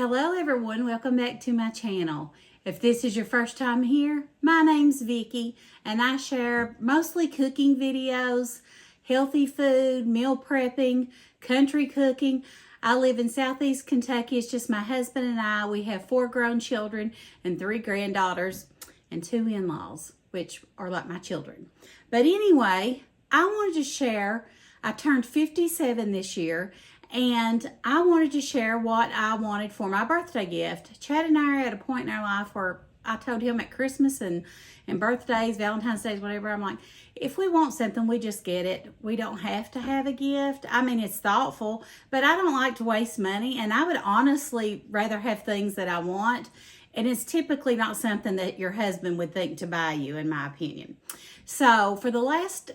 Hello everyone, welcome back to my channel. If this is your first time here, my name's Vicki and I share mostly cooking videos, healthy food, meal prepping, country cooking. I live in Southeast Kentucky. It's just my husband and I. We have 4 grown children and 3 granddaughters and 2 in-laws, which are like my children. But anyway, I wanted to share, I turned 57 this year, and I wanted to share what I wanted for my birthday gift. Chad and I are at a point in our life where I told him at Christmas and birthdays, Valentine's Days, whatever, I'm like, if we want something, we just get it. We don't have to have a gift. I mean, it's thoughtful, but I don't like to waste money, and I would honestly rather have things that I want, and it's typically not something that your husband would think to buy you, in my opinion. So for the last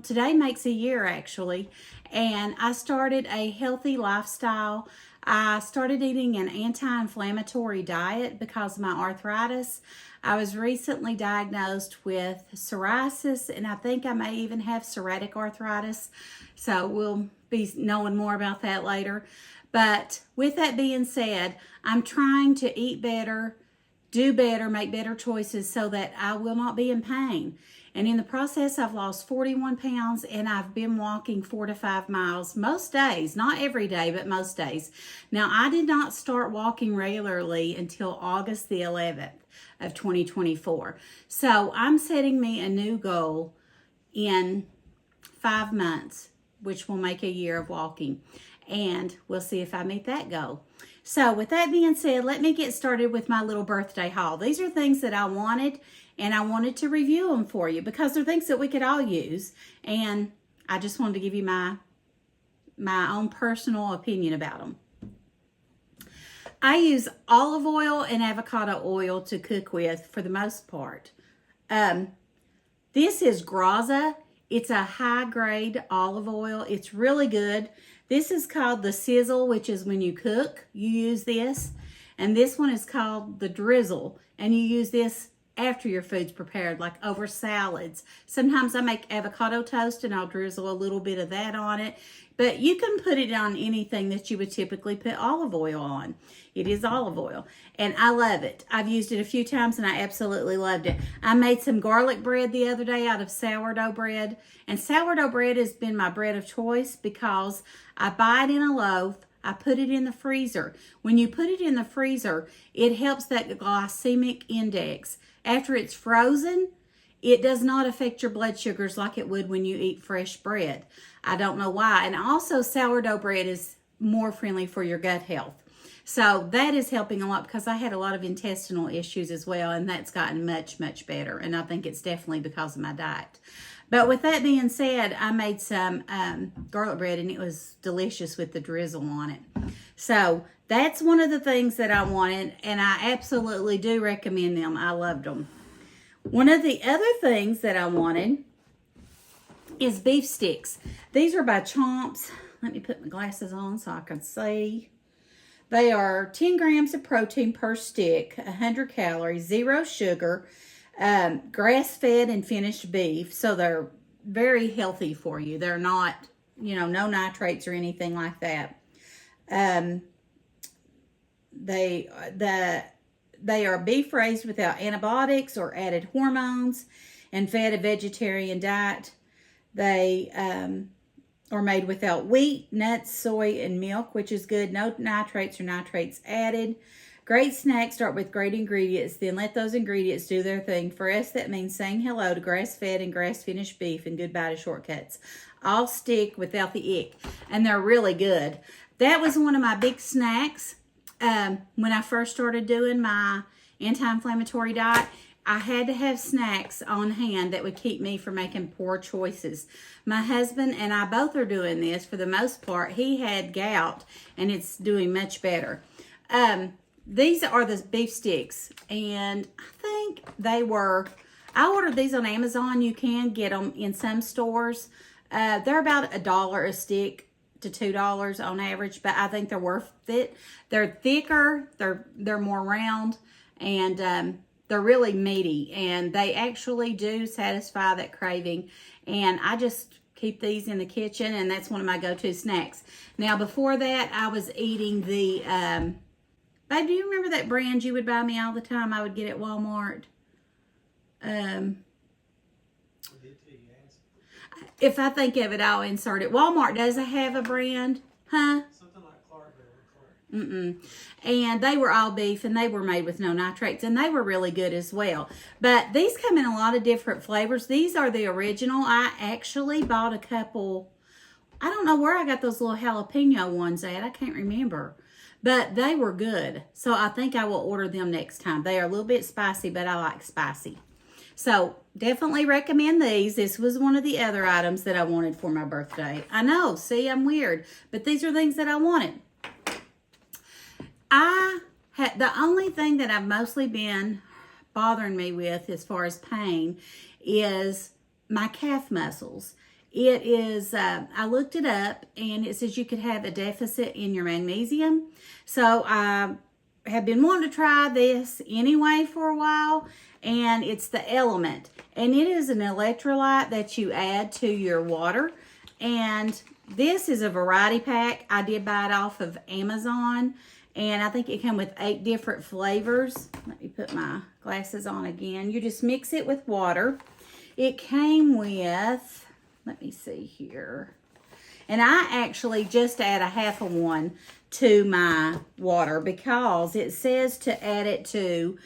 today makes a year actually, and I started a healthy lifestyle. I started eating an anti-inflammatory diet because of my arthritis. I was recently diagnosed with psoriasis, and I think I may even have psoriatic arthritis. So we'll be knowing more about that later. But with that being said, I'm trying to eat better, do better, make better choices so that I will not be in pain. And in the process, I've lost 41 pounds, and I've been walking 4 to 5 miles most days, not every day, but most days. Now, I did not start walking regularly until August the 11th of 2024. So I'm setting me a new goal in 5 months, which will make a year of walking. And we'll see if I meet that goal. So with that being said, let me get started with my little birthday haul. These are things that I wanted, and I wanted to review them for you because they're things that we could all use. And I just wanted to give you my own personal opinion about them. I use olive oil and avocado oil to cook with for the most part. This is graza. It's a high-grade olive oil. It's really good. This is called the sizzle, which is when you cook, you use this. And this one is called the drizzle, and you use this after your food's prepared, like over salads. Sometimes I make avocado toast and I'll drizzle a little bit of that on it. But you can put it on anything that you would typically put olive oil on. It is olive oil, and I love it. I've used it a few times, and I absolutely loved it. I made some garlic bread the other day out of sourdough bread, and sourdough bread has been my bread of choice because I buy it in a loaf. I put it in the freezer. When you put it in the freezer, it helps that glycemic index. After it's frozen, it does not affect your blood sugars like it would when you eat fresh bread. I don't know why. And also, sourdough bread is more friendly for your gut health. So that is helping a lot because I had a lot of intestinal issues as well, and that's gotten much, much better. And I think it's definitely because of my diet. But with that being said, I made some garlic bread, and it was delicious with the drizzle on it. So that's one of the things that I wanted, and I absolutely do recommend them. I loved them. One of the other things that I wanted is beef sticks. These are by Chomps. Let me put my glasses on so I can see. They are 10 grams of protein per stick, 100 calories, 0 sugar, grass-fed and finished beef. So they're very healthy for you. They're not, no nitrates or anything like that. They are beef raised without antibiotics or added hormones and fed a vegetarian diet. They are made without wheat, nuts, soy, and milk, which is good. No nitrates or nitrates added. Great snacks start with great ingredients, then let those ingredients do their thing. For us, that means saying hello to grass-fed and grass-finished beef and goodbye to shortcuts. All stick without the ick, and they're really good. That was one of my big snacks when I first started doing my anti-inflammatory diet. I had to have snacks on hand that would keep me from making poor choices. My husband and I both are doing this for the most part. He had gout, and it's doing much better. These are the beef sticks, and I think I ordered these on Amazon. You can get them in some stores. They're about $1 a stick to $2 on average, but I think they're worth it. They're thicker, they're more round, and they're really meaty, and they actually do satisfy that craving. And I just keep these in the kitchen, and that's one of my go-to snacks. Now, before that, I was eating the Babe, do you remember that brand you would buy me all the time? I would get at Walmart. If I think of it, I'll insert it. Walmart doesn't have a brand, huh? Something like Clark. And they were all beef, and they were made with no nitrates, and they were really good as well. But these come in a lot of different flavors. These are the original. I actually bought a couple. I don't know where I got those little jalapeno ones at. I can't remember. But they were good. So I think I will order them next time. They are a little bit spicy, but I like spicy. So definitely recommend these. This was one of the other items that I wanted for my birthday. I know, see, I'm weird. But these are things that I wanted. The only thing that I've mostly been bothering me with as far as pain is my calf muscles. It is, I looked it up, and it says you could have a deficit in your magnesium. So I have been wanting to try this anyway for a while, and it's the lmnt. And it is an electrolyte that you add to your water. And this is a variety pack. I did buy it off of Amazon. And I think it came with 8 different flavors. Let me put my glasses on again. You just mix it with water. It came with, let me see here. And I actually just add a half of one to my water because it says to add it to,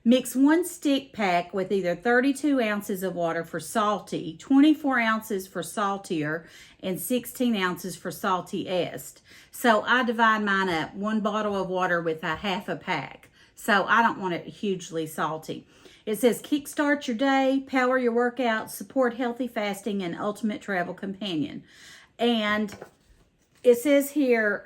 mix 1 stick pack with either 32 ounces of water for salty, 24 ounces for saltier, and 16 ounces for salty-est. So I divide mine up, 1 bottle of water with a half a pack. So I don't want it hugely salty. It says kickstart your day, power your workouts, support healthy fasting, and ultimate travel companion. And it says here,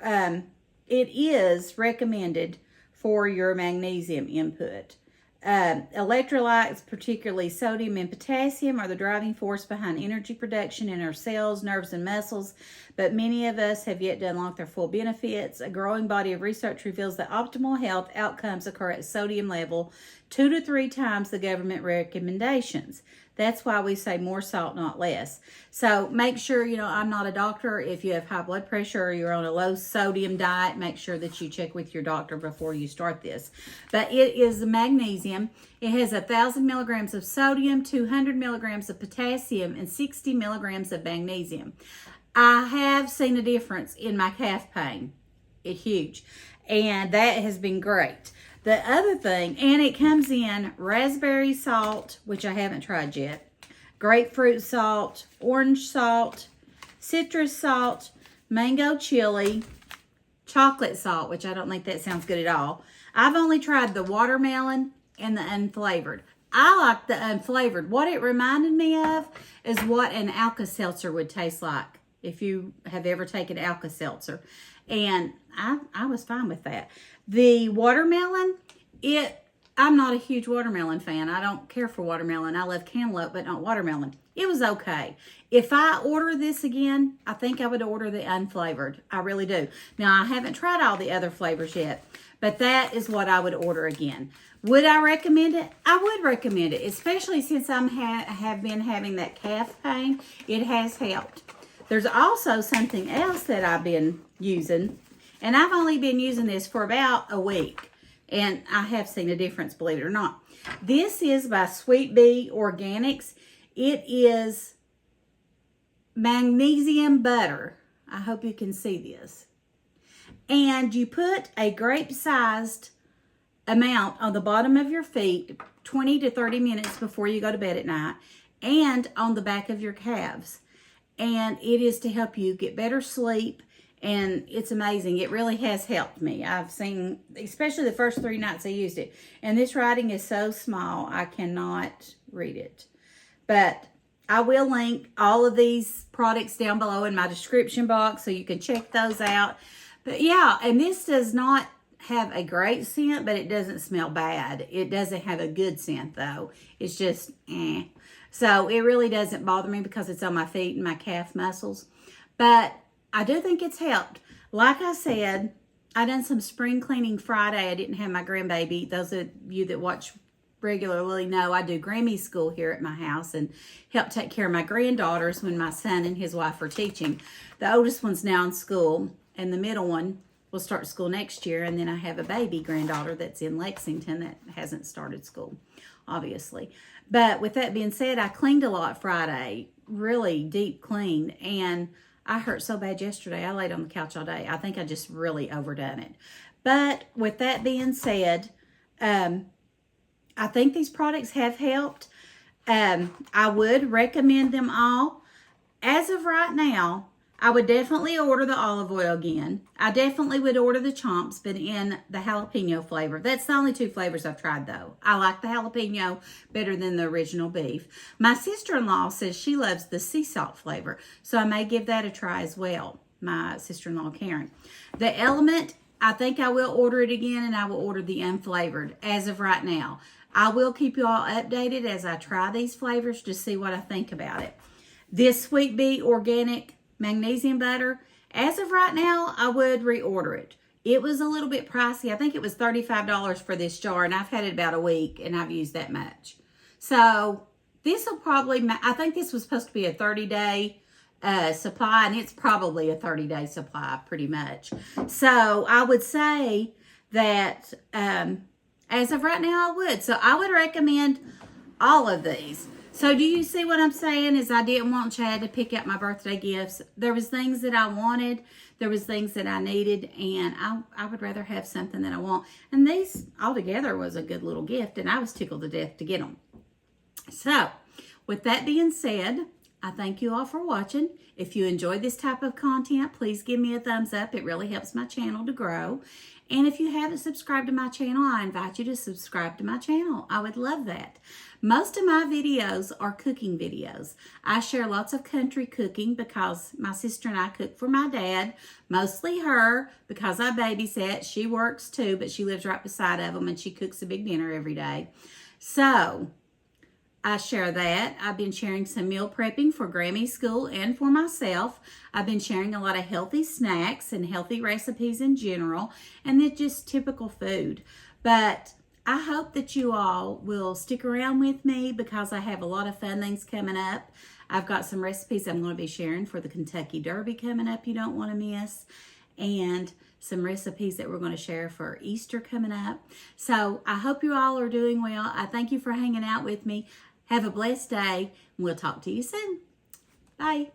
it is recommended for your magnesium input. Electrolytes, particularly sodium and potassium, are the driving force behind energy production in our cells, nerves, and muscles, but many of us have yet to unlock their full benefits. A growing body of research reveals that optimal health outcomes occur at sodium level 2 to 3 times the government recommendations. That's why we say more salt, not less. So make sure, I'm not a doctor. If you have high blood pressure or you're on a low sodium diet, make sure that you check with your doctor before you start this. But it is magnesium. It has 1,000 milligrams of sodium, 200 milligrams of potassium, and 60 milligrams of magnesium. I have seen a difference in my calf pain. It's huge. And that has been great. The other thing, and it comes in raspberry salt, which I haven't tried yet, grapefruit salt, orange salt, citrus salt, mango chili, chocolate salt, which I don't think that sounds good at all. I've only tried the watermelon and the unflavored. I like the unflavored. What it reminded me of is what an Alka-Seltzer would taste like if you have ever taken Alka-Seltzer. And I was fine with that. The watermelon, I'm not a huge watermelon fan. I don't care for watermelon. I love cantaloupe, but not watermelon. It was okay. If I order this again, I think I would order the unflavored. I really do. Now, I haven't tried all the other flavors yet, but that is what I would order again. Would I recommend it? I would recommend it, especially since I have been having that calf pain. It has helped. There's also something else that I've been using, and I've only been using this for about a week, and I have seen a difference, believe it or not. This is by Sweet Bee Organics. It is magnesium butter. I hope you can see this. And you put a grape-sized amount on the bottom of your feet 20 to 30 minutes before you go to bed at night, and on the back of your calves. And it is to help you get better sleep, and it's amazing. It really has helped me. I've seen, especially the first 3 nights I used it, and this writing is so small I cannot read it. But I will link all of these products down below in my description box so you can check those out. But yeah, and this does not have a great scent, but it doesn't smell bad. It doesn't have a good scent though. It's just So it really doesn't bother me because it's on my feet and my calf muscles. But I do think it's helped. Like I said, I done some spring cleaning Friday. I didn't have my grandbaby. Those of you that watch regularly know I do Grammy school here at my house and help take care of my granddaughters when my son and his wife are teaching. The oldest one's now in school, and the middle one will start school next year. And then I have a baby granddaughter that's in Lexington that hasn't started school, obviously. But with that being said, I cleaned a lot Friday, really deep clean. And I hurt so bad yesterday. I laid on the couch all day. I think I just really overdone it. But with that being said, I think these products have helped. I would recommend them all. As of right now, I would definitely order the olive oil again. I definitely would order the chomps, but in the jalapeno flavor. That's the only two flavors I've tried, though. I like the jalapeno better than the original beef. My sister-in-law says she loves the sea salt flavor, so I may give that a try as well. My sister-in-law, Karen. The lmnt, I think I will order it again, and I will order the unflavored as of right now. I will keep you all updated as I try these flavors to see what I think about it. This Sweet Bee Organic Magnesium Butter, as of right now, I would reorder it. It was a little bit pricey. I think it was $35 for this jar, and I've had it about a week, and I've used that much. So this will probably, I think this was supposed to be a 30-day supply, and it's probably a 30-day supply pretty much. So I would say that as of right now, I would. So I would recommend all of these. So do you see what I'm saying? Is I didn't want Chad to pick out my birthday gifts. There was things that I wanted. There was things that I needed. And I would rather have something that I want. And these altogether was a good little gift. And I was tickled to death to get them. So with that being said, I thank you all for watching. If you enjoyed this type of content, please give me a thumbs up. It really helps my channel to grow. And if you haven't subscribed to my channel, I invite you to subscribe to my channel. I would love that. Most of my videos are cooking videos. I share lots of country cooking because my sister and I cook for my dad, mostly her because I babysit. She works too, but she lives right beside of him and she cooks a big dinner every day. So I share that. I've been sharing some meal prepping for Grammy's school and for myself. I've been sharing a lot of healthy snacks and healthy recipes in general, and then just typical food. But I hope that you all will stick around with me because I have a lot of fun things coming up. I've got some recipes I'm going to be sharing for the Kentucky Derby coming up you don't want to miss, and some recipes that we're going to share for Easter coming up. So I hope you all are doing well. I thank you for hanging out with me. Have a blessed day, and we'll talk to you soon. Bye.